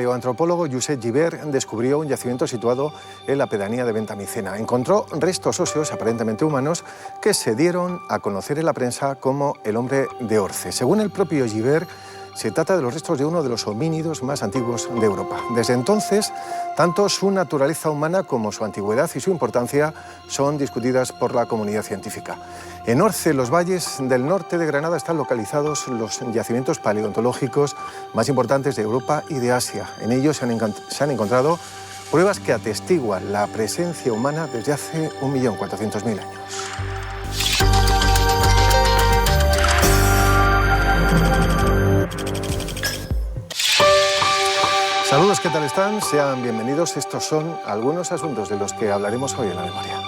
El paleoantropólogo Josep Gibert descubrió un yacimiento situado en la pedanía de Ventamicena. Encontró restos óseos aparentemente humanos que se dieron a conocer en la prensa como el hombre de Orce. Según el propio Gibert, se trata de los restos de uno de los homínidos más antiguos de Europa. Desde entonces, tanto su naturaleza humana como su antigüedad y su importancia son discutidas por la comunidad científica. En Orce, los valles del norte de Granada, están localizados los yacimientos paleontológicos más importantes de Europa y de Asia. En ellos se han encontrado pruebas que atestiguan la presencia humana desde hace 1.400.000 años. Saludos, ¿qué tal están? Sean bienvenidos. Estos son algunos asuntos de los que hablaremos hoy en La Memoria.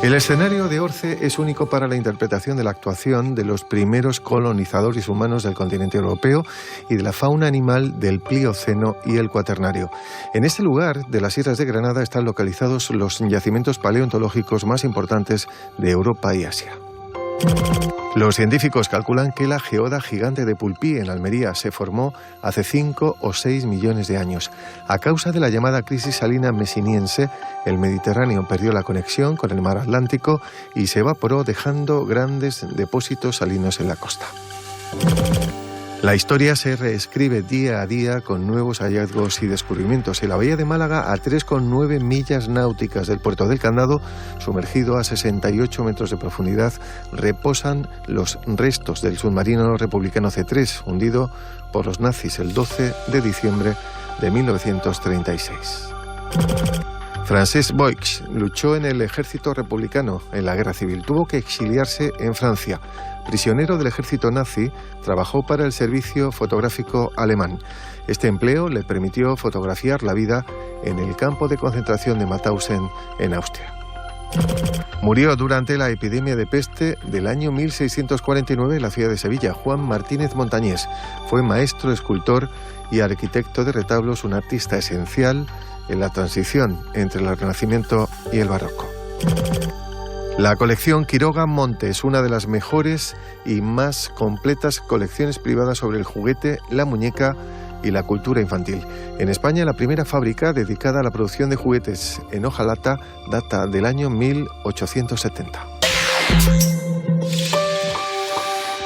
El escenario de Orce es único para la interpretación de la actuación de los primeros colonizadores humanos del continente europeo y de la fauna animal del Plioceno y el Cuaternario. En este lugar de las Sierras de Granada están localizados los yacimientos paleontológicos más importantes de Europa y Asia. Los científicos calculan que la geoda gigante de Pulpí, en Almería, se formó hace 5 o 6 millones de años. A causa de la llamada crisis salina mesiniense, el Mediterráneo perdió la conexión con el mar Atlántico y se evaporó, dejando grandes depósitos salinos en la costa. La historia se reescribe día a día con nuevos hallazgos y descubrimientos. En la bahía de Málaga, a 3,9 millas náuticas del puerto del Candado, sumergido a 68 metros de profundidad, reposan los restos del submarino republicano C3, hundido por los nazis el 12 de diciembre de 1936. Francesc Boix luchó en el ejército republicano en la Guerra Civil. Tuvo que exiliarse en Francia. Prisionero del ejército nazi, trabajó para el servicio fotográfico alemán. Este empleo le permitió fotografiar la vida en el campo de concentración de Mauthausen, en Austria. Murió durante la epidemia de peste del año 1649 en la ciudad de Sevilla. Juan Martínez Montañés fue maestro, escultor y arquitecto de retablos, un artista esencial en la transición entre el Renacimiento y el Barroco. La colección Quiroga Monte es una de las mejores y más completas colecciones privadas sobre el juguete, la muñeca y la cultura infantil. En España, la primera fábrica dedicada a la producción de juguetes en hojalata data del año 1870.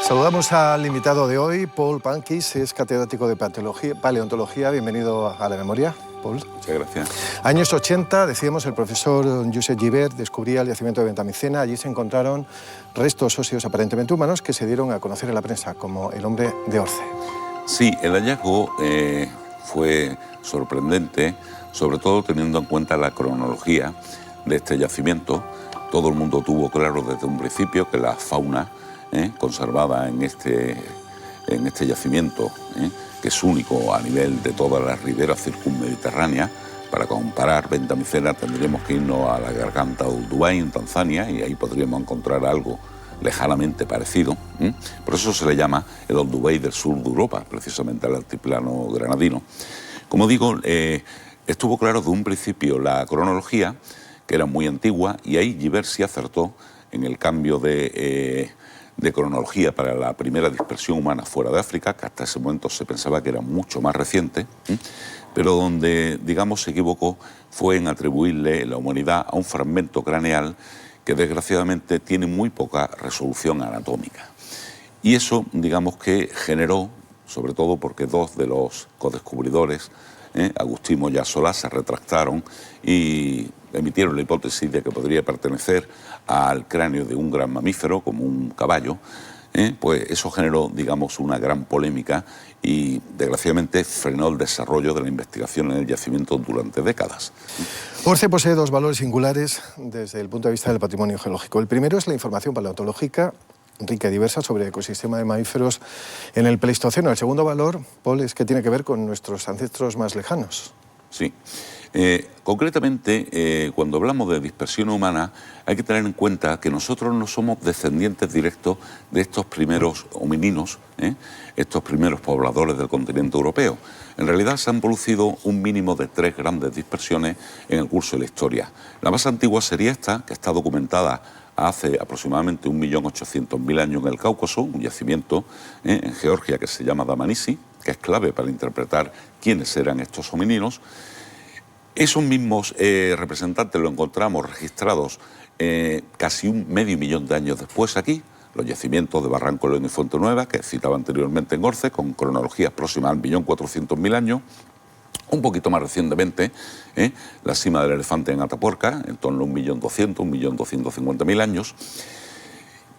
Saludamos al invitado de hoy, Paul Pankis, es catedrático de paleontología. Bienvenido a La Memoria, Paul. Muchas gracias. Años 80, decíamos, el profesor Josep Gibert descubría el yacimiento de Ventamicena. Allí se encontraron restos óseos aparentemente humanos que se dieron a conocer en la prensa como el hombre de Orce. Sí, el hallazgo fue sorprendente, sobre todo teniendo en cuenta la cronología de este yacimiento. Todo el mundo tuvo claro desde un principio que la fauna conservada en este yacimiento, que es único a nivel de todas las riberas circunmediterráneas. Para comparar Ventamicena tendríamos que irnos a la garganta de Olduvai, en Tanzania, y ahí podríamos encontrar algo lejanamente parecido. Por eso se le llama el Olduvai del sur de Europa, precisamente al altiplano granadino. Como digo, estuvo claro de un principio la cronología, que era muy antigua, y ahí Gibert sí acertó en el cambio de cronología para la primera dispersión humana fuera de África, que hasta ese momento se pensaba que era mucho más reciente, pero donde, digamos, se equivocó fue en atribuirle la humanidad a un fragmento craneal que desgraciadamente tiene muy poca resolución anatómica. Y eso, digamos, que generó, sobre todo porque dos de los codescubridores, Agustín Moya Solá, se retractaron y emitieron la hipótesis de que podría pertenecer al cráneo de un gran mamífero, como un caballo. Pues eso generó, digamos, una gran polémica y, desgraciadamente, frenó el desarrollo de la investigación en el yacimiento durante décadas. Orce posee dos valores singulares desde el punto de vista del patrimonio geológico. El primero es la información paleontológica rica y diversa sobre el ecosistema de mamíferos en el Pleistoceno. El segundo valor, Paul, es que tiene que ver con nuestros ancestros más lejanos. Sí. Concretamente, cuando hablamos de dispersión humana, hay que tener en cuenta que nosotros no somos descendientes directos de estos primeros homininos, estos primeros pobladores del continente europeo. En realidad se han producido un mínimo de 3 grandes dispersiones en el curso de la historia. La más antigua sería esta, que está documentada hace aproximadamente 1.800.000 años en el Cáucaso, un yacimiento en Georgia que se llama Dmanisi, que es clave para interpretar quiénes eran estos homininos. Esos mismos representantes los encontramos registrados casi un medio millón de años después aquí, los yacimientos de Barranco León y Fuente Nueva, que citaba anteriormente en Orce, con cronologías próximas al 1.400.000 años. Un poquito más recientemente, la cima del elefante en Atapuerca, en torno a 1.200.000, 1.250.000 años.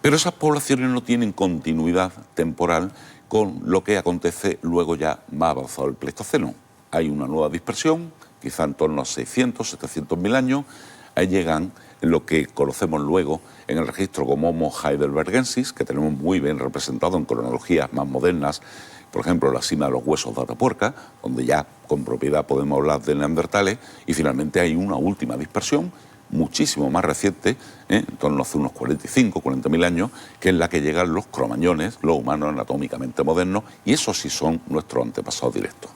Pero esas poblaciones no tienen continuidad temporal con lo que acontece luego ya más avanzado el Pleistoceno. Hay una nueva dispersión, quizá en torno a 600, 700.000 años. Ahí llegan lo que conocemos luego en el registro como Homo heidelbergensis, que tenemos muy bien representado en cronologías más modernas, por ejemplo, la cima de los huesos de Atapuerca, donde ya con propiedad podemos hablar de neandertales, y finalmente hay una última dispersión, muchísimo más reciente, en torno a hace unos 45, 40.000 años, que es la que llegan los cromañones, los humanos anatómicamente modernos, y esos sí son nuestros antepasados directos.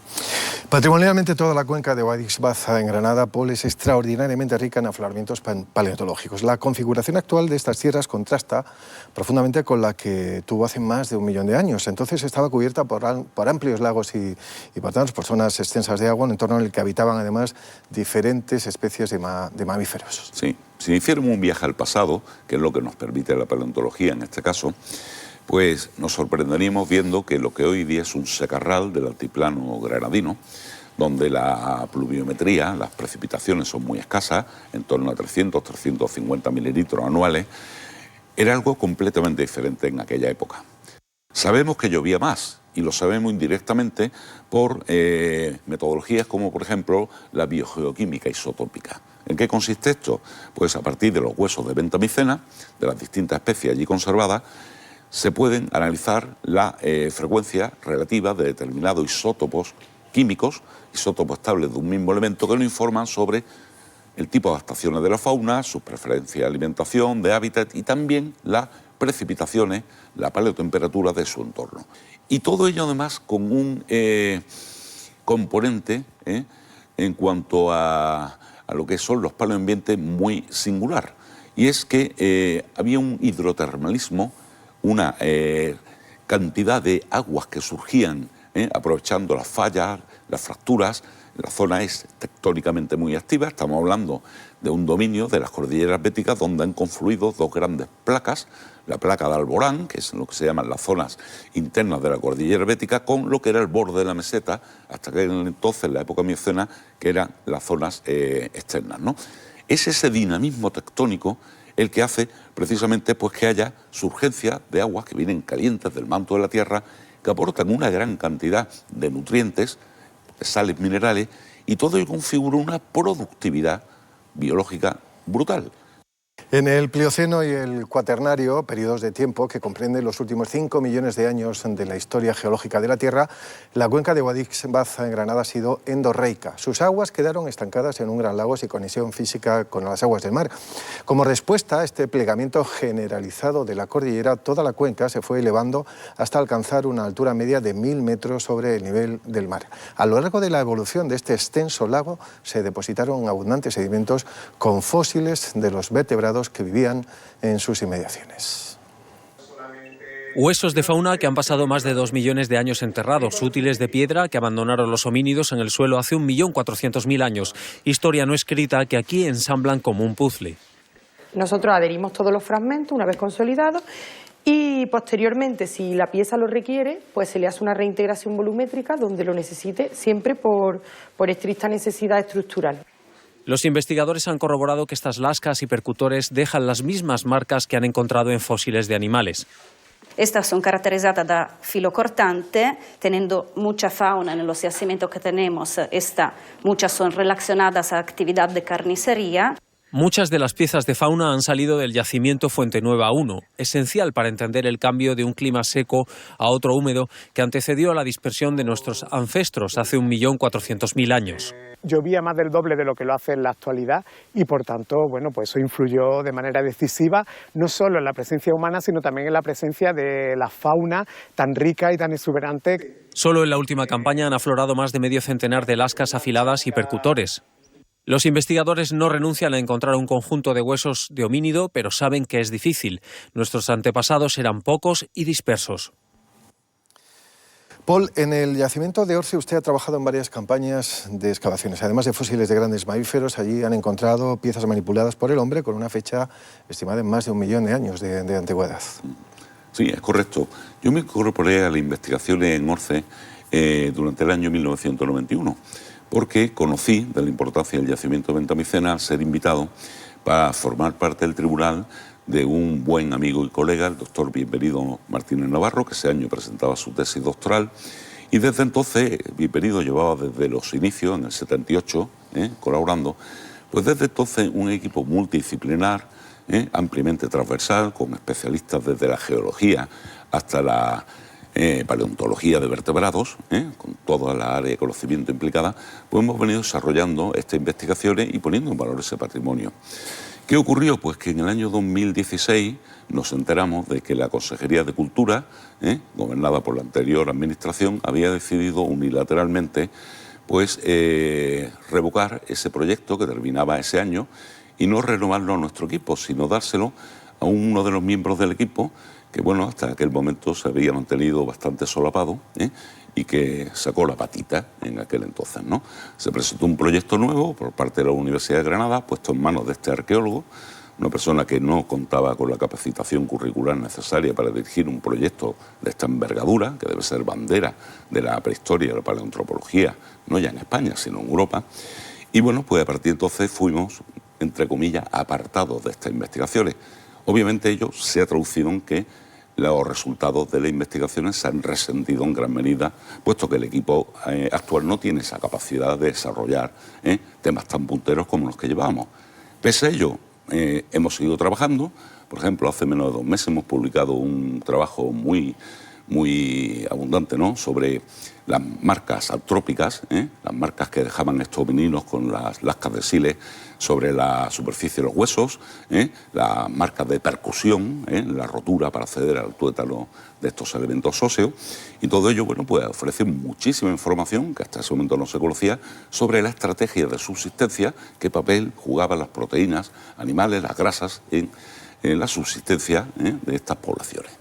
Patrimonialmente, toda la cuenca de Guadix-Baza en Granada, Paul, es extraordinariamente rica en afloramientos paleontológicos. La configuración actual de estas tierras contrasta profundamente con la que tuvo hace más de 1 millón de años. Entonces estaba cubierta por amplios lagos y pantanos, por zonas extensas de agua, en entorno en el que habitaban además diferentes especies de mamíferos. Sí, si hiciéramos un viaje al pasado, que es lo que nos permite la paleontología en este caso, pues nos sorprenderíamos viendo que lo que hoy día es un secarral del altiplano granadino, donde la pluviometría, las precipitaciones son muy escasas, en torno a 300, 350 mililitros anuales, era algo completamente diferente en aquella época. Sabemos que llovía más, y lo sabemos indirectamente por metodologías como, por ejemplo, la biogeoquímica isotópica. ¿En qué consiste esto? Pues a partir de los huesos de bentamicena, de las distintas especies allí conservadas, se pueden analizar la frecuencia relativa de determinados isótopos químicos, isótopos estables de un mismo elemento, que nos informan sobre el tipo de adaptaciones de la fauna, sus preferencias de alimentación, de hábitat y también las precipitaciones, la paleotemperatura de su entorno. Y todo ello además con un componente en cuanto a lo que son los paleoambientes muy singular. Y es que había un hidrotermalismo, una cantidad de aguas que surgían aprovechando las fallas, las fracturas. La zona es tectónicamente muy activa, estamos hablando de un dominio de las cordilleras béticas donde han confluido dos grandes placas, la placa de Alborán, que es lo que se llaman las zonas internas de la cordillera bética, con lo que era el borde de la meseta, hasta que entonces, en la época miocena, que eran las zonas externas, ¿no? Es ese dinamismo tectónico el que hace precisamente pues, que haya surgencia de aguas que vienen calientes del manto de la Tierra, que aportan una gran cantidad de nutrientes, de sales minerales, y todo ello configura una productividad biológica brutal. En el Plioceno y el Cuaternario, periodos de tiempo que comprenden los últimos 5 millones de años de la historia geológica de la Tierra, la cuenca de Guadix-Baza en Granada ha sido endorreica. Sus aguas quedaron estancadas en un gran lago sin conexión física con las aguas del mar. Como respuesta a este plegamiento generalizado de la cordillera, toda la cuenca se fue elevando hasta alcanzar una altura media de 1000 metros sobre el nivel del mar. A lo largo de la evolución de este extenso lago se depositaron abundantes sedimentos con fósiles de los vertebrados que vivían en sus inmediaciones. Huesos de fauna que han pasado más de 2 millones de años enterrados, útiles de piedra que abandonaron los homínidos en el suelo hace 1.400.000 años. Historia no escrita que aquí ensamblan como un puzzle. Nosotros adherimos todos los fragmentos una vez consolidados y posteriormente, si la pieza lo requiere, pues se le hace una reintegración volumétrica donde lo necesite, siempre por estricta necesidad estructural. Los investigadores han corroborado que estas lascas y percutores dejan las mismas marcas que han encontrado en fósiles de animales. Estas son caracterizadas de filo cortante, teniendo mucha fauna en los yacimientos que tenemos. Muchas son relacionadas a actividad de carnicería. Muchas de las piezas de fauna han salido del yacimiento Fuente Nueva 1, esencial para entender el cambio de un clima seco a otro húmedo que antecedió a la dispersión de nuestros ancestros hace 1.400.000 años. Llovía más del doble de lo que lo hace en la actualidad y por tanto, bueno, pues eso influyó de manera decisiva no solo en la presencia humana, sino también en la presencia de la fauna tan rica y tan exuberante. Solo en la última campaña han aflorado más de medio centenar de lascas afiladas y percutores. Los investigadores no renuncian a encontrar un conjunto de huesos de homínido, pero saben que es difícil. Nuestros antepasados eran pocos y dispersos. Paul, en el yacimiento de Orce usted ha trabajado en varias campañas de excavaciones. Además de fósiles de grandes mamíferos, allí han encontrado piezas manipuladas por el hombre con una fecha estimada en más de 1 millón de años de antigüedad. Sí, es correcto. Yo me incorporé a la investigación en Orce durante el año 1991, porque conocí de la importancia del yacimiento de Ventamicena al ser invitado para formar parte del tribunal de un buen amigo y colega, el doctor Bienvenido Martínez Navarro, que ese año presentaba su tesis doctoral, y desde entonces Bienvenido llevaba desde los inicios, en el 78, colaborando, pues desde entonces un equipo multidisciplinar, ampliamente transversal, con especialistas desde la geología hasta la paleontología de vertebrados, con toda la área de conocimiento implicada, pues hemos venido desarrollando estas investigaciones y poniendo en valor ese patrimonio. ¿Qué ocurrió? Pues que en el año 2016 nos enteramos de que la Consejería de Cultura, gobernada por la anterior administración, había decidido unilateralmente pues, revocar ese proyecto que terminaba ese año y no renovarlo a nuestro equipo, sino dárselo a uno de los miembros del equipo que, bueno, hasta aquel momento se había mantenido bastante solapado, y que sacó la patita en aquel entonces, ¿no? Se presentó un proyecto nuevo por parte de la Universidad de Granada, puesto en manos de este arqueólogo, una persona que no contaba con la capacitación curricular necesaria para dirigir un proyecto de esta envergadura, que debe ser bandera de la prehistoria y la paleoantropología, no ya en España, sino en Europa. Y bueno, pues a partir de entonces fuimos, entre comillas, apartados de estas investigaciones. Obviamente ello se ha traducido en que los resultados de las investigaciones se han resentido en gran medida, puesto que el equipo actual no tiene esa capacidad de desarrollar temas tan punteros como los que llevábamos. Pese a ello, hemos seguido trabajando. Por ejemplo, hace menos de 2 meses hemos publicado un trabajo muy abundante, ¿no?, sobre las marcas antrópicas, las marcas que dejaban estos homininos con las lascas de siles sobre la superficie de los huesos, las marcas de percusión, la rotura para acceder al tuétano de estos elementos óseos, y todo ello, bueno, pues ofrece muchísima información que hasta ese momento no se conocía sobre la estrategia de subsistencia, qué papel jugaban las proteínas animales, las grasas en la subsistencia de estas poblaciones.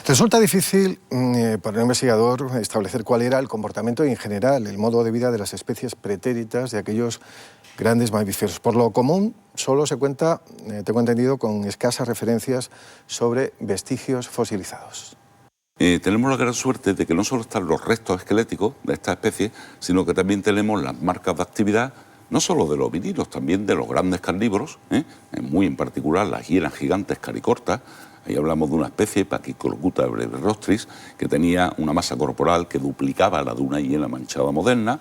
Resulta difícil para un investigador establecer cuál era el comportamiento y en general el modo de vida de las especies pretéritas de aquellos grandes mamíferos. Por lo común, solo se cuenta, tengo entendido, con escasas referencias sobre vestigios fosilizados. Tenemos la gran suerte de que no solo están los restos esqueléticos de esta especie, sino que también tenemos las marcas de actividad, no solo de los homínidos, también de los grandes carnívoros, muy en particular las hienas gigantes caricortas. Ahí hablamos de una especie, Pachycolocuta brevirostris, que tenía una masa corporal que duplicaba la de una hiena manchada moderna,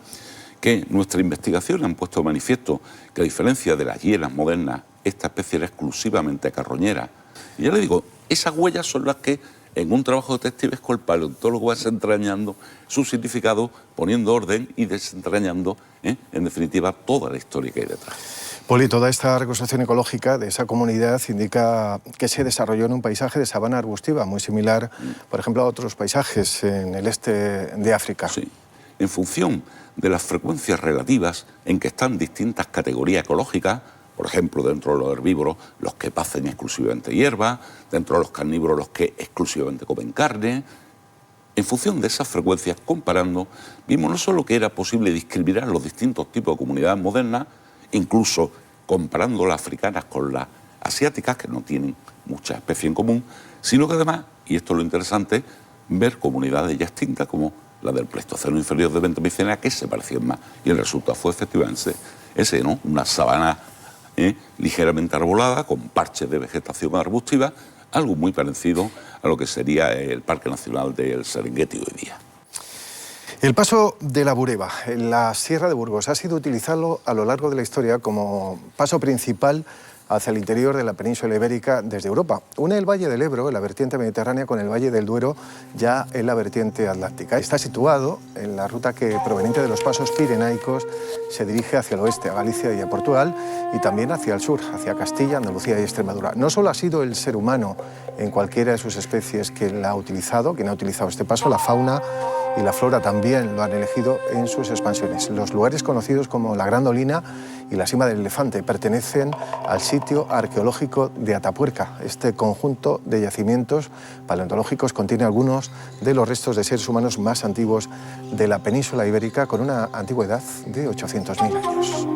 que nuestras investigaciones han puesto de manifiesto que a diferencia de las hienas modernas, esta especie era exclusivamente carroñera. Y ya le digo, esas huellas son las que en un trabajo detectivesco el paleontólogo va desentrañando su significado, poniendo orden y desentrañando, en definitiva, toda la historia que hay detrás. Poli, toda esta reconstrucción ecológica de esa comunidad indica que se desarrolló en un paisaje de sabana arbustiva, muy similar, por ejemplo, a otros paisajes en el este de África. Sí, en función de las frecuencias relativas en que están distintas categorías ecológicas, por ejemplo, dentro de los herbívoros, los que pacen exclusivamente hierba, dentro de los carnívoros, los que exclusivamente comen carne. En función de esas frecuencias, comparando, vimos no solo que era posible discriminar los distintos tipos de comunidades modernas, incluso comparando las africanas con las asiáticas, que no tienen mucha especie en común, sino que además, y esto es lo interesante, ver comunidades ya extintas como la del Pleistoceno inferior de Ventamicena, que se parecían más. Y el resultado fue efectivamente ese, ¿no?, una sabana ligeramente arbolada, con parches de vegetación arbustiva, algo muy parecido a lo que sería el Parque Nacional del Serengeti hoy día. El paso de la Bureba, en la Sierra de Burgos, ha sido utilizado a lo largo de la historia como paso principal hacia el interior de la península ibérica desde Europa. Une el Valle del Ebro, en la vertiente mediterránea, con el Valle del Duero, ya en la vertiente atlántica. Está situado en la ruta que, proveniente de los pasos pirenaicos, se dirige hacia el oeste, a Galicia y a Portugal, y también hacia el sur, hacia Castilla, Andalucía y Extremadura. No solo ha sido el ser humano, en cualquiera de sus especies, quien ha utilizado este paso, la fauna y la flora también lo han elegido en sus expansiones. Los lugares conocidos como la Gran Dolina y la Sima del Elefante pertenecen al sitio arqueológico de Atapuerca. Este conjunto de yacimientos paleontológicos contiene algunos de los restos de seres humanos más antiguos de la península ibérica, con una antigüedad de 800.000 años.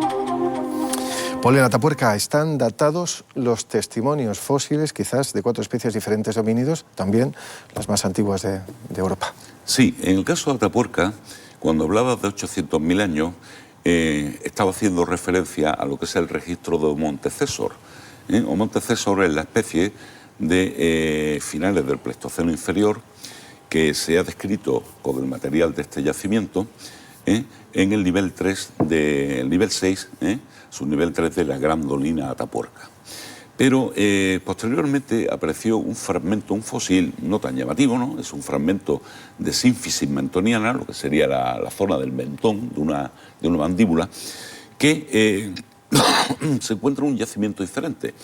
Poli, en Atapuerca están datados los testimonios fósiles, quizás de 4 especies diferentes de homínidos, también las más antiguas de Europa. Sí, en el caso de Atapuerca, cuando hablabas de 800.000 años, estaba haciendo referencia a lo que es el registro de Omontecesor. Omontecesor es la especie de finales del Pleistoceno inferior que se ha descrito con el material de este yacimiento en el nivel 3 el nivel 6, subnivel 3 de la Gran Dolina Atapuerca. Pero posteriormente apareció un fragmento, un fósil no tan llamativo, ¿no? Es un fragmento de sínfisis mentoniana, lo que sería la zona del mentón de una mandíbula, que se encuentra en un yacimiento diferente.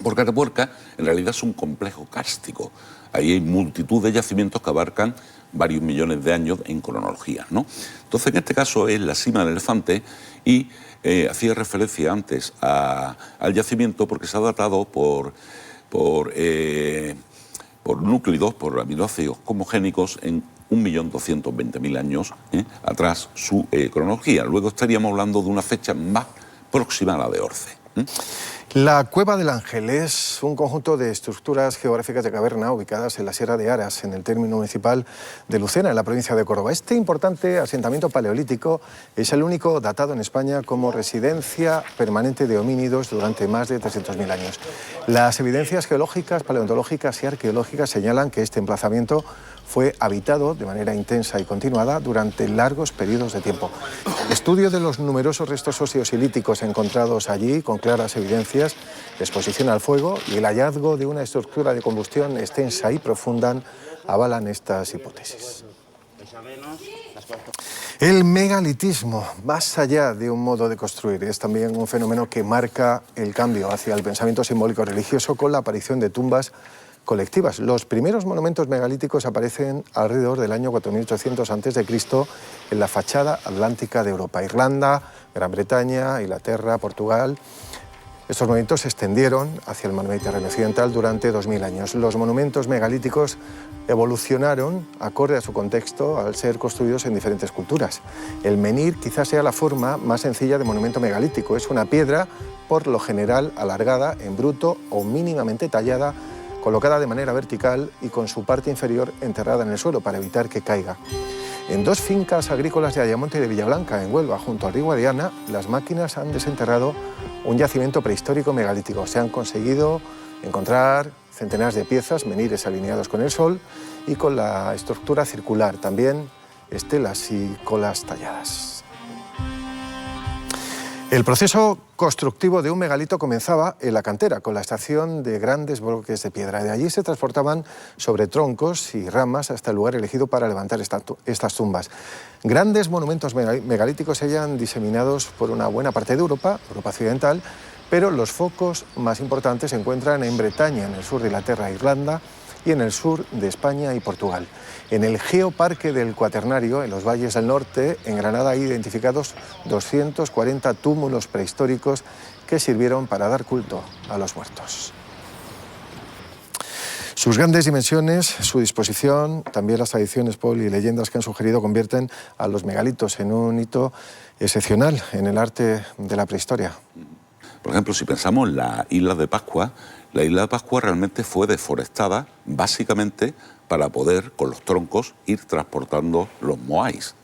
Porque Atapuerca en realidad es un complejo kárstico. Ahí hay multitud de yacimientos que abarcan varios millones de años en cronología, ¿no? Entonces, en este caso es la Sima del Elefante y hacía referencia antes al yacimiento porque se ha datado por núclidos, por aminoácidos cosmogénicos en 1.220.000 años atrás su cronología. Luego estaríamos hablando de una fecha más próxima a la de Orce. La Cueva del Ángel es un conjunto de estructuras geográficas de caverna ubicadas en la Sierra de Aras, en el término municipal de Lucena, en la provincia de Córdoba. Este importante asentamiento paleolítico es el único datado en España como residencia permanente de homínidos durante más de 300.000 años. Las evidencias geológicas, paleontológicas y arqueológicas señalan que este emplazamiento fue habitado de manera intensa y continuada durante largos periodos de tiempo. El estudio de los numerosos restos óseos y líticos encontrados allí, con claras evidencias de exposición al fuego, y el hallazgo de una estructura de combustión extensa y profunda avalan estas hipótesis. El megalitismo, más allá de un modo de construir, es también un fenómeno que marca el cambio hacia el pensamiento simbólico religioso con la aparición de tumbas colectivas. Los primeros monumentos megalíticos aparecen alrededor del año 4800 a.C. en la fachada atlántica de Europa. Irlanda, Gran Bretaña, Inglaterra, Portugal. Estos monumentos se extendieron hacia el mar Mediterráneo occidental durante 2000 años. Los monumentos megalíticos evolucionaron acorde a su contexto al ser construidos en diferentes culturas. El menhir quizás sea la forma más sencilla de monumento megalítico. Es una piedra, por lo general alargada, en bruto o mínimamente tallada, colocada de manera vertical y con su parte inferior enterrada en el suelo para evitar que caiga. En 2 fincas agrícolas de Ayamonte y de Villablanca, en Huelva, junto al río Guadiana, las máquinas han desenterrado un yacimiento prehistórico megalítico. Se han conseguido encontrar centenares de piezas, menhires alineados con el sol y con la estructura circular, también estelas y colas talladas. El proceso constructivo de un megalito comenzaba en la cantera, con la extracción de grandes bloques de piedra. De allí se transportaban sobre troncos y ramas hasta el lugar elegido para levantar estas tumbas. Grandes monumentos megalíticos se hallan diseminados por una buena parte de Europa occidental, pero los focos más importantes se encuentran en Bretaña, en el sur de Inglaterra e Irlanda, y en el sur de España y Portugal. En el Geoparque del Cuaternario, en los valles del norte, en Granada, hay identificados 240 túmulos prehistóricos que sirvieron para dar culto a los muertos. Sus grandes dimensiones, su disposición, también las tradiciones y leyendas que han sugerido convierten a los megalitos en un hito excepcional en el arte de la prehistoria. Por ejemplo, si pensamos en la isla de Pascua realmente fue deforestada básicamente para poder, con los troncos, ir transportando los moais.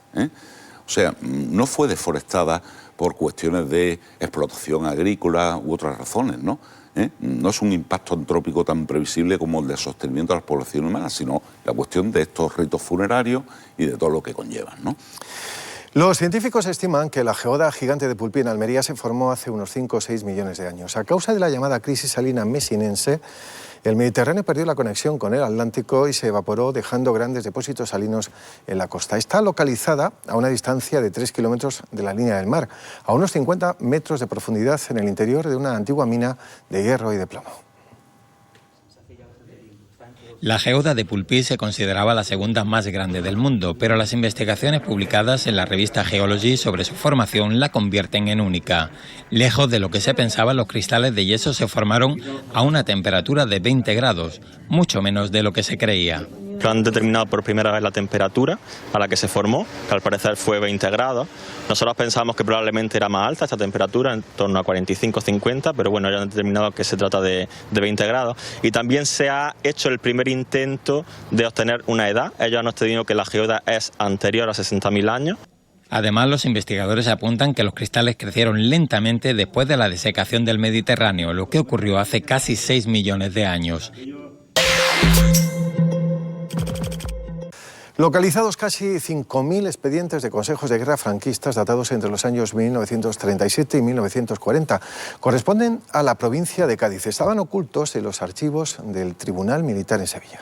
O sea, no fue deforestada por cuestiones de explotación agrícola u otras razones, ¿no? No es un impacto antrópico tan previsible como el de sostenimiento de las poblaciones humanas, sino la cuestión de estos ritos funerarios y de todo lo que conllevan, ¿no? Los científicos estiman que la geoda gigante de Pulpí en Almería se formó hace unos 5 o 6 millones de años. A causa de la llamada crisis salina mesinense, el Mediterráneo perdió la conexión con el Atlántico y se evaporó, dejando grandes depósitos salinos en la costa. Está localizada a una distancia de 3 kilómetros de la línea del mar, a unos 50 metros de profundidad en el interior de una antigua mina de hierro y de plomo. La geoda de Pulpí se consideraba la segunda más grande del mundo, pero las investigaciones publicadas en la revista Geology sobre su formación la convierten en única. Lejos de lo que se pensaba, los cristales de yeso se formaron a una temperatura de 20 grados, mucho menos de lo que se creía. Han determinado por primera vez la temperatura a la que se formó, que al parecer fue 20 grados. Nosotros pensamos que probablemente era más alta esta temperatura, en torno a 45-50, pero bueno, ya han determinado que se trata de 20 grados. Y también se ha hecho el primer intento de obtener una edad. Ellos han obtenido que la geoda es anterior a 60.000 años. Además, los investigadores apuntan que los cristales crecieron lentamente después de la desecación del Mediterráneo, lo que ocurrió hace casi 6 millones de años. Localizados casi 5.000 expedientes de consejos de guerra franquistas datados entre los años 1937 y 1940. Corresponden a la provincia de Cádiz. Estaban ocultos en los archivos del Tribunal Militar en Sevilla.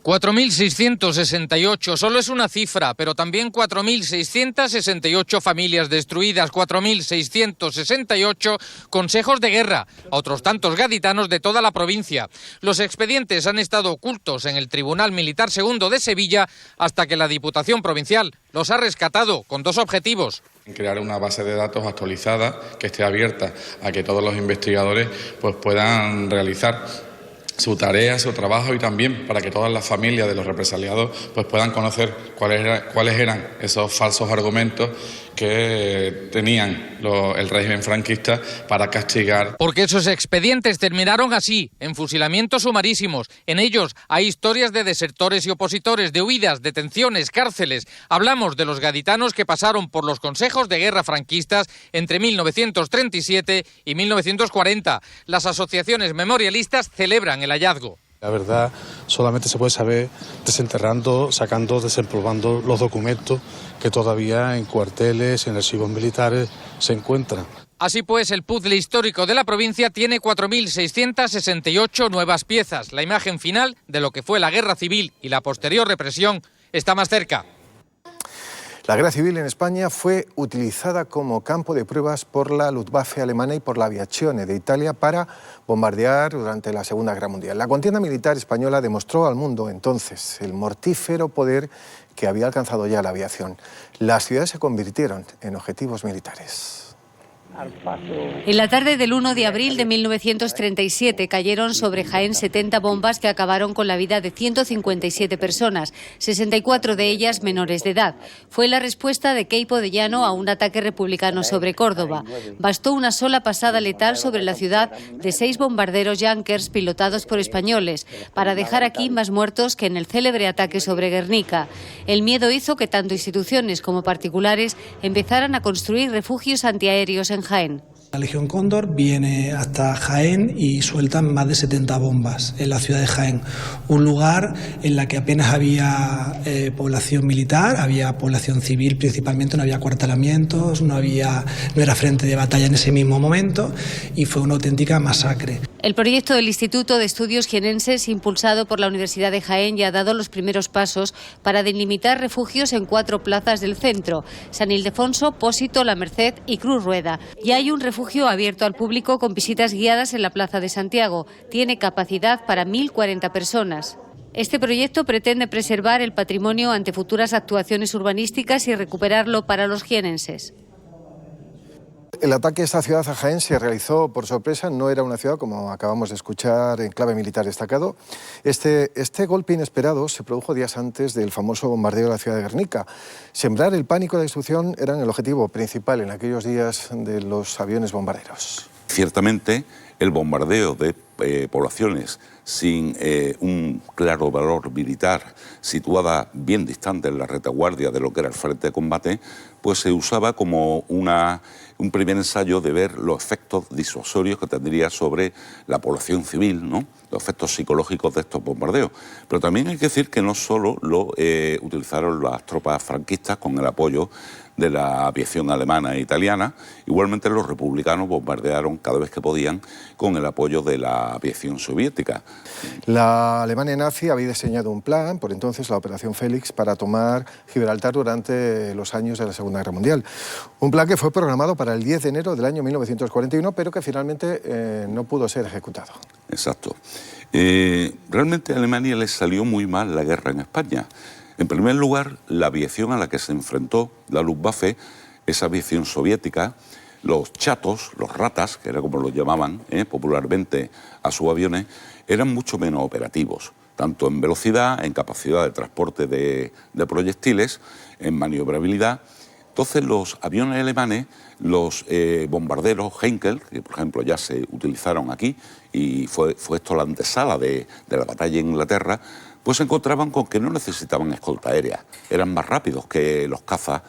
4.668, solo es una cifra, pero también 4.668 familias destruidas, 4.668 consejos de guerra, a otros tantos gaditanos de toda la provincia. Los expedientes han estado ocultos en el Tribunal Militar II de Sevilla hasta que la Diputación Provincial los ha rescatado con dos objetivos. Crear una base de datos actualizada que esté abierta a que todos los investigadores puedan realizar su tarea, su trabajo, y también para que todas las familias de los represaliados puedan conocer cuáles eran esos falsos argumentos que tenían el régimen franquista para castigar. Porque esos expedientes terminaron así, en fusilamientos sumarísimos. En ellos hay historias de desertores y opositores, de huidas, detenciones, cárceles. Hablamos de los gaditanos que pasaron por los consejos de guerra franquistas entre 1937 y 1940. Las asociaciones memorialistas celebran el hallazgo. La verdad solamente se puede saber desenterrando, sacando, desempolvando los documentos que todavía en cuarteles, en archivos militares se encuentran. Así pues, el puzzle histórico de la provincia tiene 4.668 nuevas piezas. La imagen final de lo que fue la guerra civil y la posterior represión está más cerca. La guerra civil en España fue utilizada como campo de pruebas por la Luftwaffe alemana y por la Aviazione de Italia para bombardear durante la Segunda Guerra Mundial. La contienda militar española demostró al mundo entonces el mortífero poder que había alcanzado ya la aviación. Las ciudades se convirtieron en objetivos militares. En la tarde del 1 de abril de 1937 cayeron sobre Jaén 70 bombas que acabaron con la vida de 157 personas, 64 de ellas menores de edad. Fue la respuesta de Queipo de Llano a un ataque republicano sobre Córdoba. Bastó una sola pasada letal sobre la ciudad de 6 bombarderos Junkers pilotados por españoles para dejar aquí más muertos que en el célebre ataque sobre Guernica. El miedo hizo que tanto instituciones como particulares empezaran a construir refugios antiaéreos en Jaén. La Legión Cóndor viene hasta Jaén y sueltan más de 70 bombas en la ciudad de Jaén, un lugar en la que apenas había población militar, había población civil principalmente, no había cuartelamientos, no era frente de batalla en ese mismo momento y fue una auténtica masacre. El proyecto del Instituto de Estudios Jienenses, impulsado por la Universidad de Jaén, ya ha dado los primeros pasos para delimitar refugios en 4 plazas del centro: San Ildefonso, Pósito, La Merced y Cruz Rueda. Y hay un refugio abierto al público con visitas guiadas en la Plaza de Santiago. Tiene capacidad para 1.040 personas. Este proyecto pretende preservar el patrimonio ante futuras actuaciones urbanísticas y recuperarlo para los jienenses. El ataque a esta ciudad, a Jaén, se realizó por sorpresa. No era una ciudad, como acabamos de escuchar, en clave militar destacado. Este golpe inesperado se produjo días antes del famoso bombardeo de la ciudad de Guernica. Sembrar el pánico y la destrucción eran el objetivo principal en aquellos días de los aviones bombarderos. Ciertamente, el bombardeo de poblaciones sin un claro valor militar, situada bien distante en la retaguardia de lo que era el frente de combate, pues se usaba como un primer ensayo de ver los efectos disuasorios que tendría sobre la población civil, ¿no? Los efectos psicológicos de estos bombardeos. Pero también hay que decir que no solo lo utilizaron las tropas franquistas con el apoyo de la aviación alemana e italiana. Igualmente los republicanos bombardearon cada vez que podían con el apoyo de la aviación soviética. La Alemania nazi había diseñado un plan, por entonces la Operación Félix, para tomar Gibraltar durante los años de la Segunda Guerra Mundial. Un plan que fue programado para el 10 de enero del año 1941, pero que finalmente no pudo ser ejecutado. Exacto. Realmente a Alemania le salió muy mal la guerra en España. En primer lugar, la aviación a la que se enfrentó la Luftwaffe, esa aviación soviética, los chatos, los ratas, que era como los llamaban popularmente a sus aviones, eran mucho menos operativos, tanto en velocidad, en capacidad de transporte de proyectiles, en maniobrabilidad. Entonces los aviones alemanes, los bombarderos Heinkel, que por ejemplo ya se utilizaron aquí, y fue esto la antesala de la batalla en Inglaterra, pues se encontraban con que no necesitaban escolta aérea, eran más rápidos que los cazas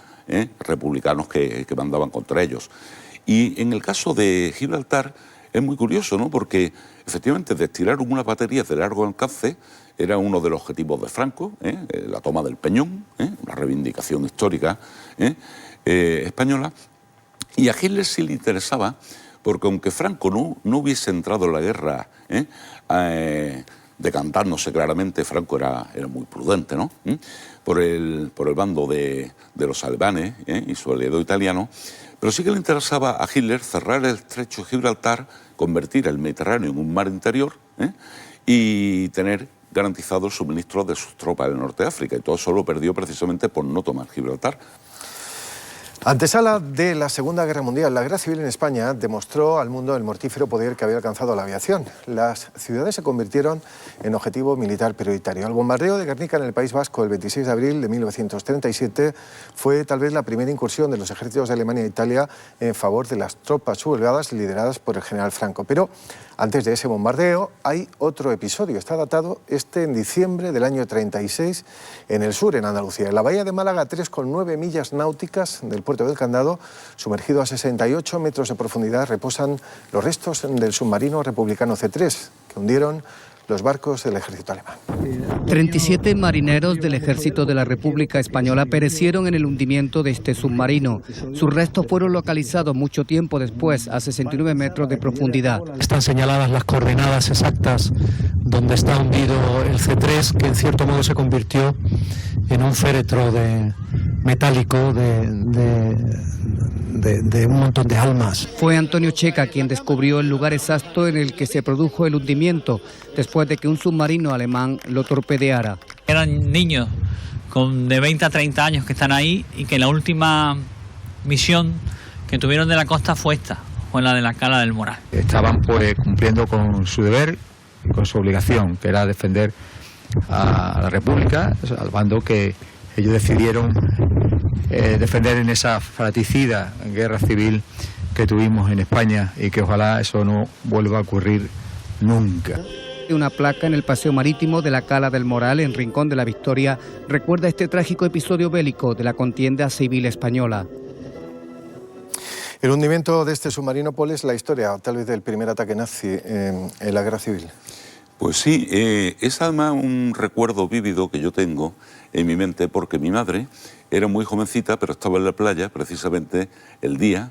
republicanos que mandaban contra ellos. Y en el caso de Gibraltar es muy curioso, ¿no? Porque efectivamente destinaron unas baterías de largo alcance, era uno de los objetivos de Franco, la toma del Peñón, una reivindicación histórica española, y a Hitler sí le interesaba, porque aunque Franco no hubiese entrado en la guerra decantándose claramente, Franco era muy prudente, ¿no? Por el bando de los alemanes y su aliado italiano, pero sí que le interesaba a Hitler cerrar el estrecho de Gibraltar, convertir el Mediterráneo en un mar interior y tener garantizado el suministro de sus tropas del norte de África, y todo eso lo perdió precisamente por no tomar Gibraltar. Antesala de la Segunda Guerra Mundial, la Guerra Civil en España demostró al mundo el mortífero poder que había alcanzado la aviación. Las ciudades se convirtieron en objetivo militar prioritario. El bombardeo de Guernica en el País Vasco el 26 de abril de 1937 fue tal vez la primera incursión de los ejércitos de Alemania e Italia en favor de las tropas sublevadas lideradas por el general Franco. Pero antes de ese bombardeo hay otro episodio. Está datado en diciembre del año 36 en el sur, en Andalucía. En la bahía de Málaga, 3,9 millas náuticas del puerto del Candado, sumergido a 68 metros de profundidad, reposan los restos del submarino republicano C3, que hundieron los barcos del ejército alemán. 37 marineros del ejército de la República Española perecieron en el hundimiento de este submarino. Sus restos fueron localizados mucho tiempo después, a 69 metros de profundidad. Están señaladas las coordenadas exactas donde está hundido el C3, que en cierto modo se convirtió en un féretro metálico de un montón de almas. Fue Antonio Checa quien descubrió el lugar exacto en el que se produjo el hundimiento, después de que un submarino alemán lo torpedeara. Eran niños de 20 a 30 años que están ahí, y que la última misión que tuvieron de la costa fue la de la Cala del Moral. Estaban pues cumpliendo con su deber y con su obligación, que era defender a la República, al bando que ellos decidieron defender en esa fratricida guerra civil que tuvimos en España, y que ojalá eso no vuelva a ocurrir nunca. Una placa en el paseo marítimo de la Cala del Moral, en Rincón de la Victoria, recuerda este trágico episodio bélico de la contienda civil española. El hundimiento de este submarino, Paul, es la historia tal vez del primer ataque nazi en la guerra civil. Pues sí, es además un recuerdo vívido que yo tengo en mi mente, porque mi madre era muy jovencita, pero estaba en la playa precisamente el día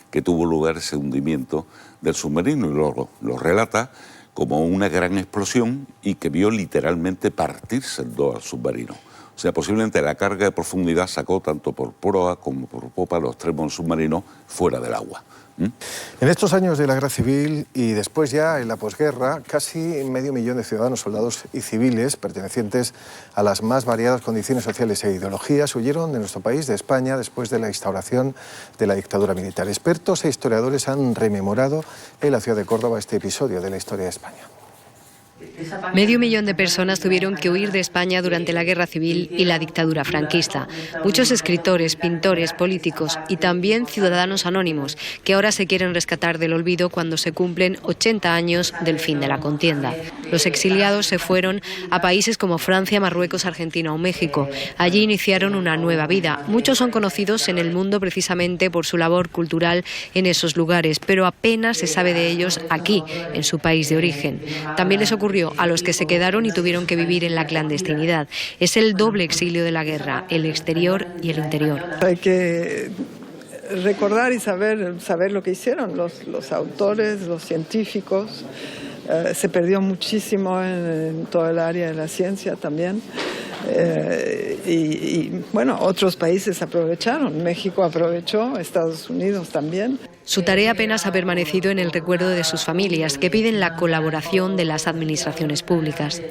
que tuvo lugar ese hundimiento del submarino, y lo relata como una gran explosión y que vio literalmente partirse en dos al submarino. O sea, posiblemente la carga de profundidad sacó tanto por proa como por popa los extremos del submarino fuera del agua. En estos años de la guerra civil y después ya en la posguerra, casi 500.000 de ciudadanos, soldados y civiles pertenecientes a las más variadas condiciones sociales e ideologías huyeron de nuestro país, de España, después de la instauración de la dictadura militar. Expertos e historiadores han rememorado en la ciudad de Córdoba este episodio de la historia de España. 500.000 de personas tuvieron que huir de España durante la Guerra Civil y la dictadura franquista. Muchos escritores, pintores, políticos y también ciudadanos anónimos que ahora se quieren rescatar del olvido cuando se cumplen 80 años del fin de la contienda. Los exiliados se fueron a países como Francia, Marruecos, Argentina o México. Allí iniciaron una nueva vida. Muchos son conocidos en el mundo precisamente por su labor cultural en esos lugares, pero apenas se sabe de ellos aquí, en su país de origen. También les ocurrió ocurrió a los que se quedaron y tuvieron que vivir en la clandestinidad. Es el doble exilio de la guerra, el exterior y el interior. Hay que recordar y saber lo que hicieron los autores, los científicos. Se perdió muchísimo en todo el área de la ciencia también. Bueno, otros países aprovecharon. México aprovechó, Estados Unidos también. Su tarea apenas ha permanecido en el recuerdo de sus familias, que piden la colaboración de las administraciones públicas.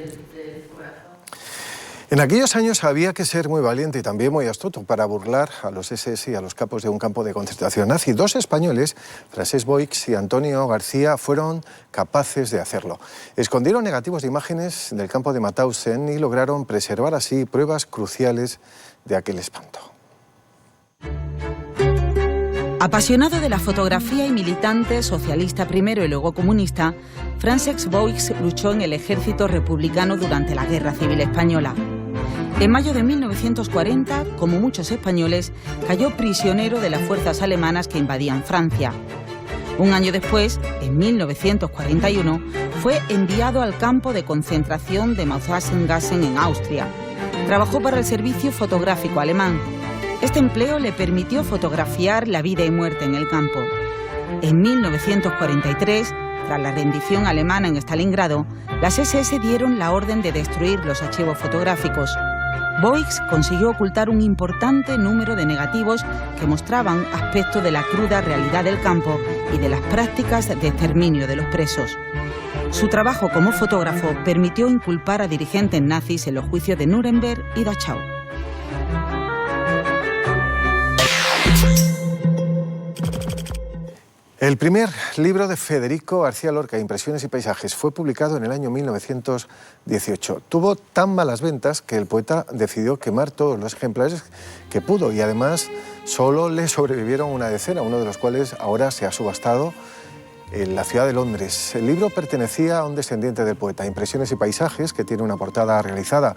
En aquellos años había que ser muy valiente y también muy astuto para burlar a los SS y a los capos de un campo de concentración nazi. Dos españoles, Francesc Boix y Antonio García, fueron capaces de hacerlo. Escondieron negativos de imágenes del campo de Mauthausen y lograron preservar así pruebas cruciales de aquel espanto. Apasionado de la fotografía y militante, socialista primero y luego comunista, Francesc Boix luchó en el ejército republicano durante la Guerra Civil Española. En mayo de 1940, como muchos españoles, cayó prisionero de las fuerzas alemanas que invadían Francia. Un año después, en 1941, fue enviado al campo de concentración de Mauthausen-Gassen en Austria. Trabajó para el servicio fotográfico alemán. Este empleo le permitió fotografiar la vida y muerte en el campo. En 1943, tras la rendición alemana en Stalingrado, las SS dieron la orden de destruir los archivos fotográficos. Boix consiguió ocultar un importante número de negativos que mostraban aspectos de la cruda realidad del campo y de las prácticas de exterminio de los presos. Su trabajo como fotógrafo permitió inculpar a dirigentes nazis en los juicios de Nuremberg y Dachau. El primer libro de Federico García Lorca, Impresiones y Paisajes, fue publicado en el año 1918. Tuvo tan malas ventas que el poeta decidió quemar todos los ejemplares que pudo y además solo le sobrevivieron una decena, uno de los cuales ahora se ha subastado en la ciudad de Londres. El libro pertenecía a un descendiente del poeta, Impresiones y Paisajes, que tiene una portada realizada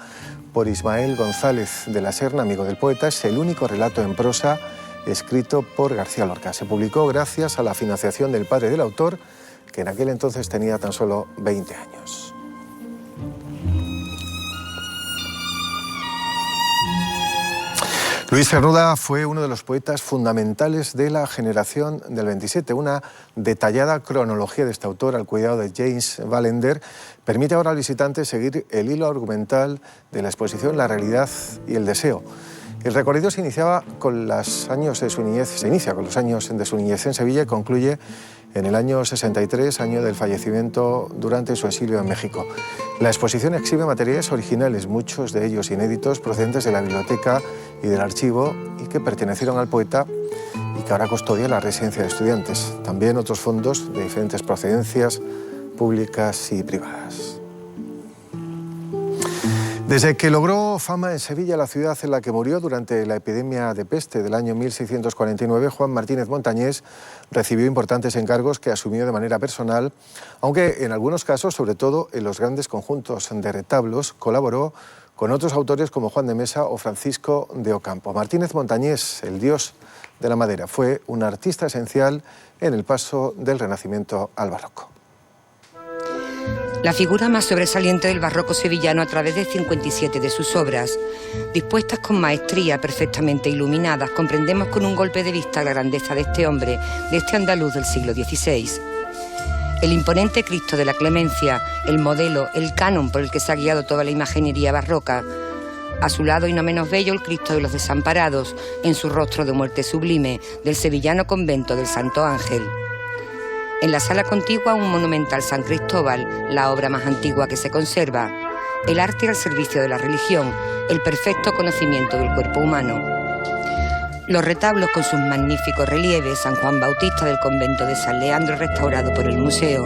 por Ismael González de la Serna, amigo del poeta. Es el único relato en prosa escrito por García Lorca. Se publicó gracias a la financiación del padre del autor, que en aquel entonces tenía tan solo 20 años. Luis Cernuda fue uno de los poetas fundamentales de la generación del 27. Una detallada cronología de este autor al cuidado de James Ballender permite ahora al visitante seguir el hilo argumental de la exposición La realidad y el deseo. El recorrido se inicia con los años de su niñez en Sevilla y concluye en el año 63, año del fallecimiento durante su exilio en México. La exposición exhibe materiales originales, muchos de ellos inéditos, procedentes de la biblioteca y del archivo y que pertenecieron al poeta y que ahora custodia la residencia de estudiantes. También otros fondos de diferentes procedencias públicas y privadas. Desde que logró fama en Sevilla, la ciudad en la que murió durante la epidemia de peste del año 1649, Juan Martínez Montañés recibió importantes encargos que asumió de manera personal, aunque en algunos casos, sobre todo en los grandes conjuntos de retablos, colaboró con otros autores como Juan de Mesa o Francisco de Ocampo. Martínez Montañés, el dios de la madera, fue un artista esencial en el paso del Renacimiento al Barroco. La figura más sobresaliente del barroco sevillano a través de 57 de sus obras. Dispuestas con maestría, perfectamente iluminadas, comprendemos con un golpe de vista la grandeza de este hombre, de este andaluz del siglo XVI. El imponente Cristo de la Clemencia, el modelo, el canon por el que se ha guiado toda la imaginería barroca. A su lado, y no menos bello, el Cristo de los Desamparados, en su rostro de muerte sublime, del sevillano convento del Santo Ángel. En la sala contigua, un monumental San Cristóbal, la obra más antigua que se conserva. El arte al servicio de la religión, el perfecto conocimiento del cuerpo humano. Los retablos con sus magníficos relieves, San Juan Bautista del convento de San Leandro restaurado por el museo,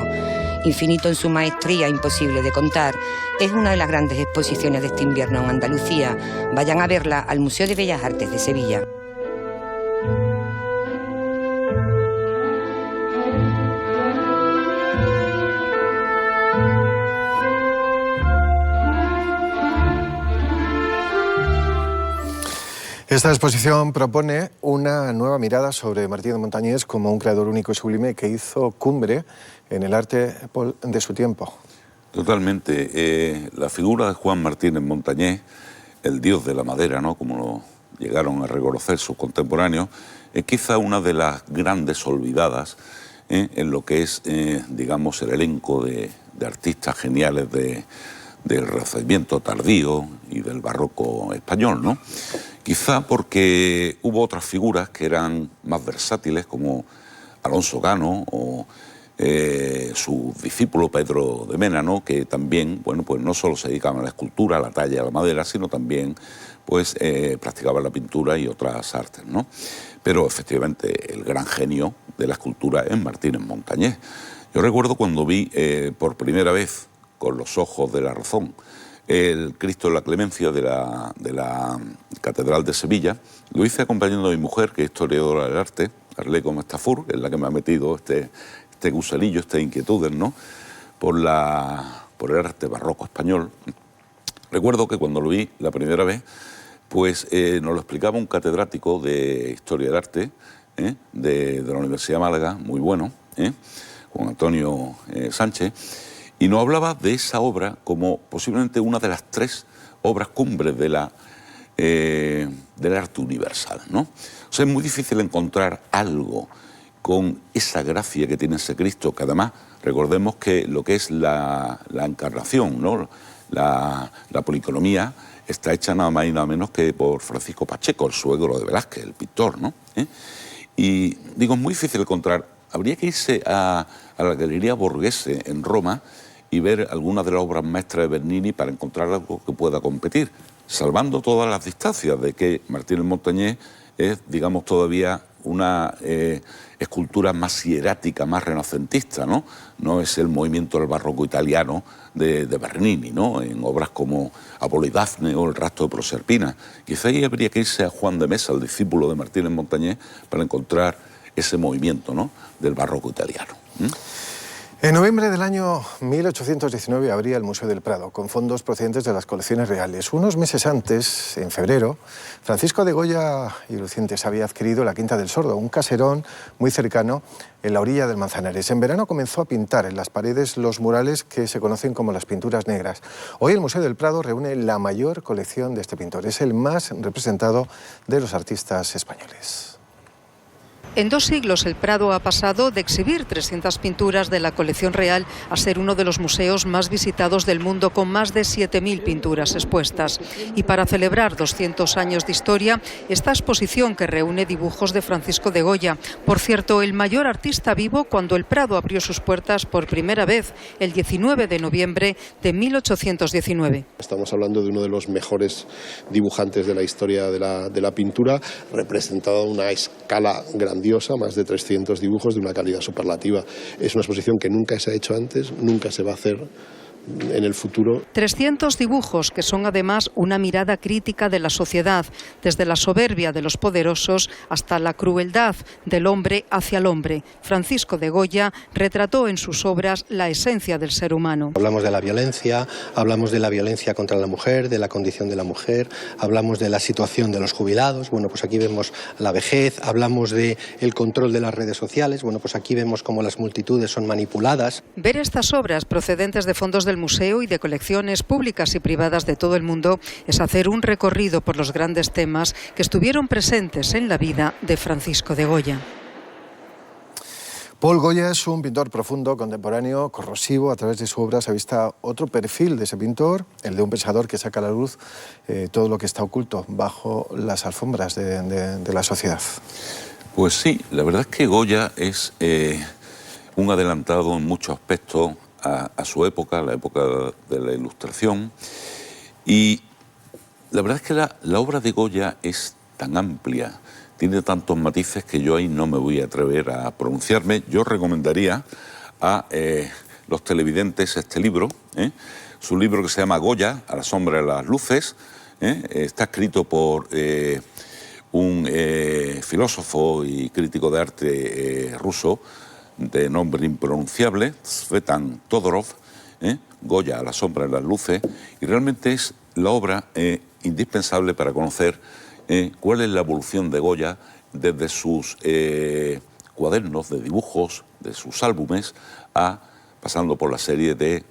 infinito en su maestría, imposible de contar, es una de las grandes exposiciones de este invierno en Andalucía. Vayan a verla al Museo de Bellas Artes de Sevilla. Esta exposición propone una nueva mirada sobre Martínez Montañés como un creador único y sublime que hizo cumbre en el arte de su tiempo. Totalmente. La figura de Juan Martínez Montañés, el dios de la madera, ¿no?, como lo llegaron a reconocer sus contemporáneos, es quizá una de las grandes olvidadas en lo que es, digamos, el elenco de artistas geniales del Renacimiento tardío y del barroco español, ¿no? Quizá porque hubo otras figuras que eran más versátiles, como Alonso Cano o su discípulo Pedro de Mena, ¿no?, que también, bueno, pues no solo se dedicaban a la escultura, a la talla, a la madera, sino también, pues, practicaban la pintura y otras artes, ¿no? Pero efectivamente el gran genio de la escultura es Martínez Montañés. Yo recuerdo cuando vi por primera vez, con los ojos de la razón, el Cristo de la Clemencia de la Catedral de Sevilla. Lo hice acompañando a mi mujer, que es historiadora del arte, Arleco Mestafur, que es la que me ha metido este gusanillo, esta inquietud, ¿no?, por el arte barroco español. Recuerdo que cuando lo vi la primera vez, pues nos lo explicaba un catedrático de Historia del Arte de la Universidad de Málaga, muy bueno, Juan Antonio Sánchez, y nos hablaba de esa obra como posiblemente una de las 3 obras cumbres del arte universal, ¿no? O sea, es muy difícil encontrar algo con esa gracia que tiene ese Cristo, que además, recordemos que lo que es la encarnación, ¿no?, la policromía, está hecha nada más y nada menos que por Francisco Pacheco, el suegro de Velázquez, el pintor, ¿no? Y digo, es muy difícil encontrar. Habría que irse a la Galería Borghese en Roma y ver algunas de las obras maestras de Bernini para encontrar algo que pueda competir, salvando todas las distancias de que Martínez Montañés es, digamos, todavía una escultura más hierática, más renacentista, ¿no? No es el movimiento del barroco italiano de Bernini, ¿no?, en obras como Apolo y Dafne o El rastro de Proserpina. Quizá ahí habría que irse a Juan de Mesa, el discípulo de Martínez Montañés, para encontrar ese movimiento, ¿no?, del barroco italiano. En noviembre del año 1819 abría el Museo del Prado, con fondos procedentes de las colecciones reales. Unos meses antes, en febrero, Francisco de Goya y Lucientes había adquirido la Quinta del Sordo, un caserón muy cercano en la orilla del Manzanares. En verano comenzó a pintar en las paredes los murales que se conocen como las pinturas negras. Hoy el Museo del Prado reúne la mayor colección de este pintor. Es el más representado de los artistas españoles. En 2 siglos el Prado ha pasado de exhibir 300 pinturas de la colección real a ser uno de los museos más visitados del mundo, con más de 7.000 pinturas expuestas. Y para celebrar 200 años de historia, esta exposición que reúne dibujos de Francisco de Goya, por cierto, el mayor artista vivo cuando el Prado abrió sus puertas por primera vez el 19 de noviembre de 1819. Estamos hablando de uno de los mejores dibujantes de la historia de la pintura, representado a una escala grandiosa, más de 300 dibujos de una calidad superlativa. Es una exposición que nunca se ha hecho antes, nunca se va a hacer en el futuro. 300 dibujos que son además una mirada crítica de la sociedad, desde la soberbia de los poderosos hasta la crueldad del hombre hacia el hombre. Francisco de Goya retrató en sus obras la esencia del ser humano. Hablamos de la violencia contra la mujer, de la condición de la mujer, hablamos de la situación de los jubilados, bueno, pues aquí vemos la vejez, hablamos de el control de las redes sociales, bueno, pues aquí vemos cómo las multitudes son manipuladas. Ver estas obras procedentes de fondos del museo y de colecciones públicas y privadas de todo el mundo es hacer un recorrido por los grandes temas que estuvieron presentes en la vida de Francisco de Goya. Paul Goya es un pintor profundo, contemporáneo, corrosivo. A través de su obra se avista otro perfil de ese pintor, el de un pensador que saca a la luz todo lo que está oculto bajo las alfombras de la sociedad. Pues sí, la verdad es que Goya es un adelantado en muchos aspectos a su época, la época de la Ilustración. Y la verdad es que la obra de Goya es tan amplia, tiene tantos matices que yo ahí no me voy a atrever a pronunciarme. Yo recomendaría a los televidentes este libro, su libro que se llama Goya, a la sombra de las luces. Está escrito por un filósofo y crítico de arte ruso de nombre impronunciable, Svetan Todorov, Goya a la sombra de las luces, y realmente es la obra indispensable para conocer cuál es la evolución de Goya desde sus cuadernos de dibujos, de sus álbumes, pasando por la serie de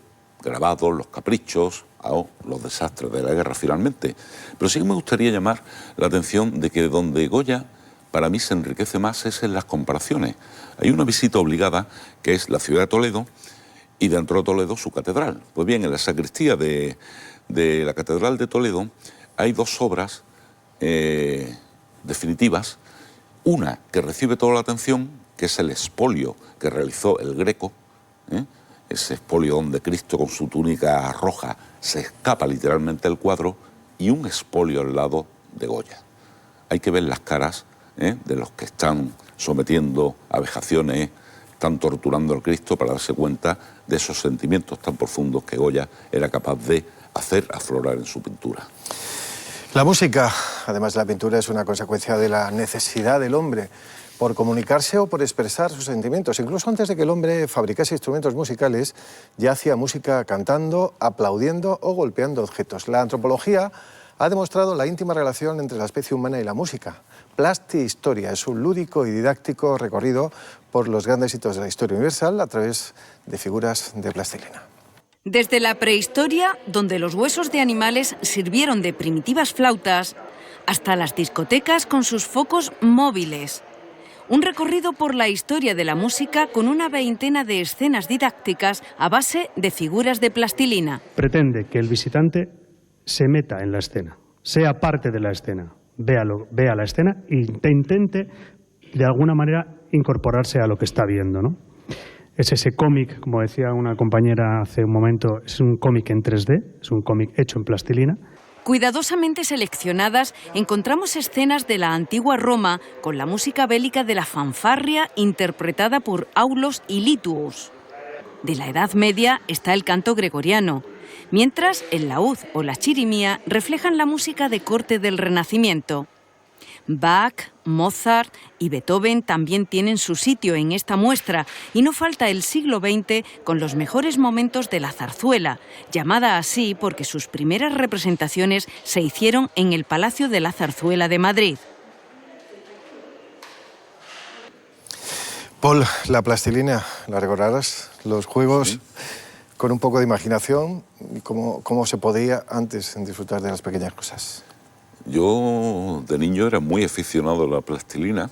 grabados, los caprichos o los desastres de la guerra finalmente. Pero sí que me gustaría llamar la atención de que donde Goya para mí se enriquece más es en las comparaciones. Hay una visita obligada que es la ciudad de Toledo y dentro de Toledo su catedral. Pues bien, en la sacristía de la catedral de Toledo hay dos obras definitivas. Una que recibe toda la atención, que es el expolio que realizó el Greco, ese expolio donde Cristo con su túnica roja se escapa literalmente del cuadro, y un expolio al lado de Goya. Hay que ver las caras de los que están sometiendo a vejaciones, están torturando al Cristo, para darse cuenta de esos sentimientos tan profundos que Goya era capaz de hacer aflorar en su pintura. La música, además de la pintura, es una consecuencia de la necesidad del hombre por comunicarse o por expresar sus sentimientos. Incluso antes de que el hombre fabricase instrumentos musicales, ya hacía música cantando, aplaudiendo o golpeando objetos. La antropología ha demostrado la íntima relación entre la especie humana y la música. Plastihistoria es un lúdico y didáctico recorrido por los grandes hitos de la historia universal a través de figuras de plastilina. Desde la prehistoria, donde los huesos de animales sirvieron de primitivas flautas, hasta las discotecas con sus focos móviles. Un recorrido por la historia de la música con una veintena de escenas didácticas a base de figuras de plastilina. Pretende que el visitante se meta en la escena, sea parte de la escena, vea la escena e intente de alguna manera incorporarse a lo que está viendo, ¿no? Es ese cómic, como decía una compañera hace un momento, es un cómic en 3D, es un cómic hecho en plastilina. Cuidadosamente seleccionadas, encontramos escenas de la antigua Roma con la música bélica de la fanfarria interpretada por Aulos y Lituus. De la Edad Media está el canto gregoriano, mientras el laúd o la chirimía reflejan la música de corte del Renacimiento. Bach, Mozart y Beethoven también tienen su sitio en esta muestra y no falta el siglo XX con los mejores momentos de la zarzuela, llamada así porque sus primeras representaciones se hicieron en el Palacio de la Zarzuela de Madrid. Paul, la plastilina, ¿la recordarás? Los juegos sí, con un poco de imaginación y cómo se podía antes disfrutar de las pequeñas cosas. Yo de niño era muy aficionado a la plastilina,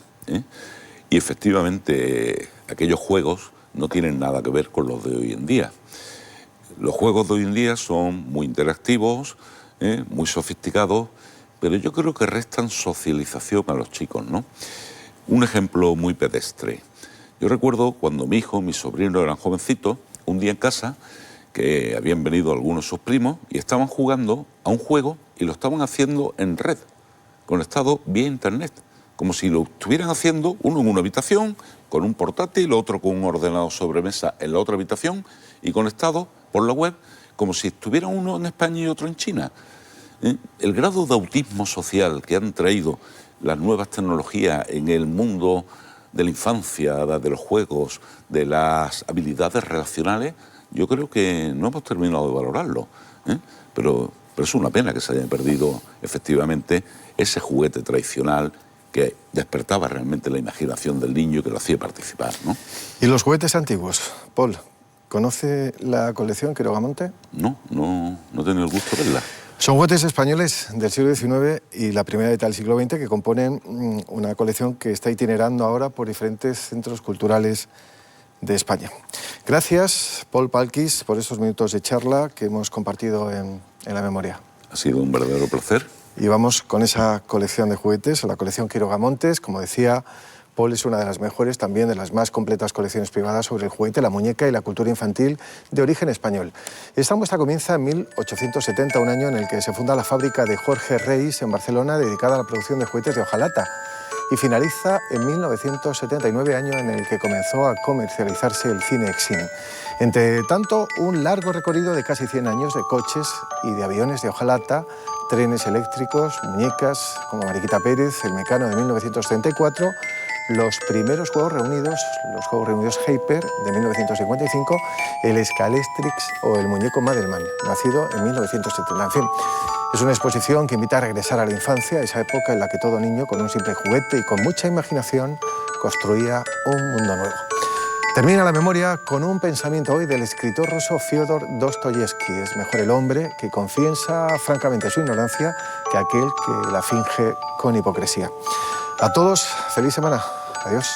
y efectivamente aquellos juegos no tienen nada que ver con los de hoy en día. Los juegos de hoy en día son muy interactivos, muy sofisticados, pero yo creo que restan socialización a los chicos, ¿no? Un ejemplo muy pedestre. Yo recuerdo cuando mi hijo, mi sobrino eran jovencitos, un día en casa, que habían venido algunos de sus primos y estaban jugando a un juego y lo estaban haciendo en red, conectado vía internet, como si lo estuvieran haciendo uno en una habitación con un portátil, otro con un ordenador sobremesa en la otra habitación y conectado por la web, como si estuviera uno en España y otro en China. El grado de autismo social que han traído las nuevas tecnologías en el mundo de la infancia, de los juegos, de las habilidades relacionales, yo creo que no hemos terminado de valorarlo, pero es una pena que se haya perdido efectivamente ese juguete tradicional que despertaba realmente la imaginación del niño y que lo hacía participar, ¿no? ¿Y los juguetes antiguos? Paul, ¿conoce la colección Quirogamonte? No he tenido el gusto de verla. Son juguetes españoles del siglo XIX y la primera mitad del siglo XX que componen una colección que está itinerando ahora por diferentes centros culturales de España. Gracias, Paul Palkis, por estos minutos de charla que hemos compartido en La Memoria. Ha sido un verdadero placer. Y vamos con esa colección de juguetes, la colección Quirogamontes. Como decía, Paul es una de las mejores, también de las más completas colecciones privadas sobre el juguete, la muñeca y la cultura infantil de origen español. Esta muestra comienza en 1870, un año en el que se funda la fábrica de Jorge Reis en Barcelona, dedicada a la producción de juguetes de hojalata. Y finaliza en 1979, año en el que comenzó a comercializarse el cine Exim. Entre tanto, un largo recorrido de casi 100 años de coches y de aviones de hojalata, trenes eléctricos, muñecas como Mariquita Pérez, El Mecano de 1934, los primeros Juegos Reunidos, los Juegos Reunidos Hyper de 1955, el Scalestrix o el muñeco Madelman, nacido en 1970. En fin, es una exposición que invita a regresar a la infancia, esa época en la que todo niño, con un simple juguete y con mucha imaginación, construía un mundo nuevo. Termina la memoria con un pensamiento hoy del escritor ruso Fyodor Dostoyevsky. Es mejor el hombre que confiesa francamente su ignorancia que aquel que la finge con hipocresía. A todos, feliz semana. Adiós.